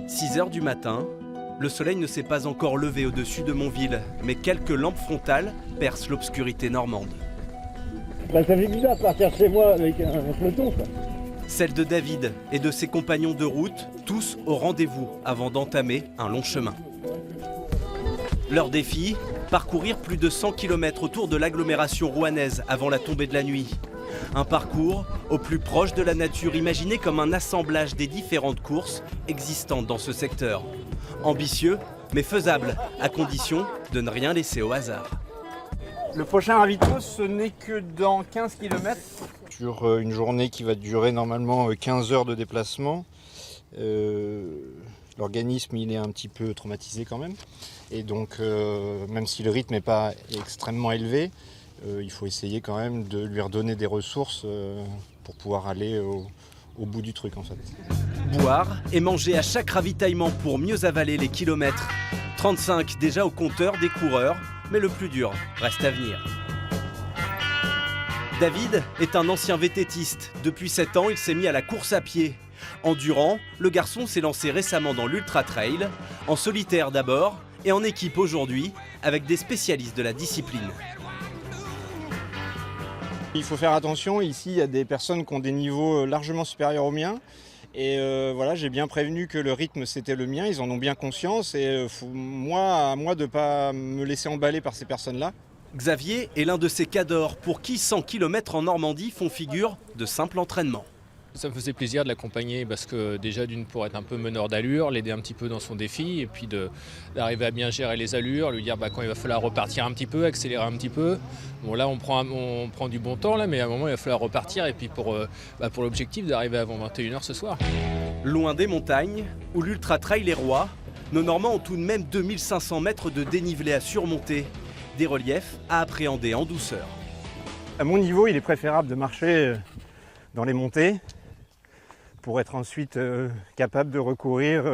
6 heures du matin, le soleil ne s'est pas encore levé au-dessus de Montville, mais quelques lampes frontales percent l'obscurité normande. Ça fait bizarre de partir chez moi avec un peloton, quoi. Celle de David et de ses compagnons de route, tous au rendez-vous avant d'entamer un long chemin. Leur défi, parcourir plus de 100 km autour de l'agglomération rouennaise avant la tombée de la nuit. Un parcours au plus proche de la nature, imaginé comme un assemblage des différentes courses existantes dans ce secteur. Ambitieux, mais faisable, à condition de ne rien laisser au hasard. Le prochain ravito, ce n'est que dans 15 km. Sur une journée qui va durer normalement 15 heures de déplacement, l'organisme il est un petit peu traumatisé quand même. Et donc même si le rythme n'est pas extrêmement élevé, il faut essayer quand même de lui redonner des ressources pour pouvoir aller au bout du truc en fait. Boire et manger à chaque ravitaillement pour mieux avaler les kilomètres. 35 déjà au compteur des coureurs, mais le plus dur reste à venir. David est un ancien vététiste. Depuis 7 ans, il s'est mis à la course à pied. Endurant, le garçon s'est lancé récemment dans l'ultra trail, en solitaire d'abord et en équipe aujourd'hui, avec des spécialistes de la discipline. Il faut faire attention, ici il y a des personnes qui ont des niveaux largement supérieurs aux miens. Et voilà, j'ai bien prévenu que le rythme c'était le mien, ils en ont bien conscience et à moi de ne pas me laisser emballer par ces personnes-là. Xavier est l'un de ces cadors pour qui 100 km en Normandie font figure de simple entraînement. Ça me faisait plaisir de l'accompagner parce que déjà pour être un peu meneur d'allure, l'aider un petit peu dans son défi et puis d'arriver à bien gérer les allures, lui dire quand il va falloir repartir un petit peu, accélérer un petit peu. Bon là on prend du bon temps là, mais à un moment il va falloir repartir et puis pour l'objectif d'arriver avant 21h ce soir. Loin des montagnes, où l'ultra trail est roi, nos Normands ont tout de même 2500 mètres de dénivelé à surmonter, des reliefs à appréhender en douceur. À mon niveau, il est préférable de marcher dans les montées pour être ensuite capable de recourir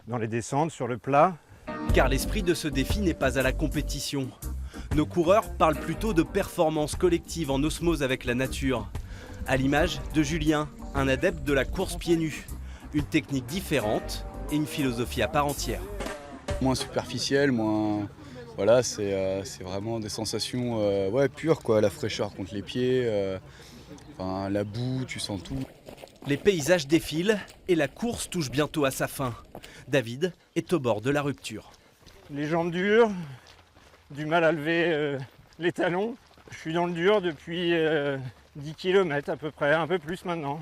dans les descentes, sur le plat. Car l'esprit de ce défi n'est pas à la compétition. Nos coureurs parlent plutôt de performance collective en osmose avec la nature. À l'image de Julien, un adepte de la course pieds nus. Une technique différente et une philosophie à part entière. Moins superficielle, moins... Voilà, c'est vraiment des sensations pures, quoi. La fraîcheur contre les pieds, la boue, tu sens tout. Les paysages défilent et la course touche bientôt à sa fin. David est au bord de la rupture. Les jambes dures, du mal à lever les talons. Je suis dans le dur depuis 10 km à peu près, un peu plus maintenant.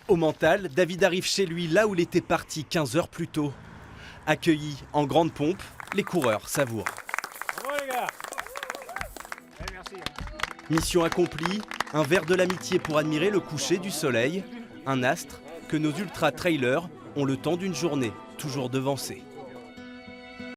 Au mental, David arrive chez lui là où il était parti 15 heures plus tôt. Accueilli en grande pompe, les coureurs savourent. Bravo les gars. Merci. Mission accomplie, un verre de l'amitié pour admirer le coucher du soleil, un astre que nos ultra-trailers ont le temps d'une journée toujours devancé.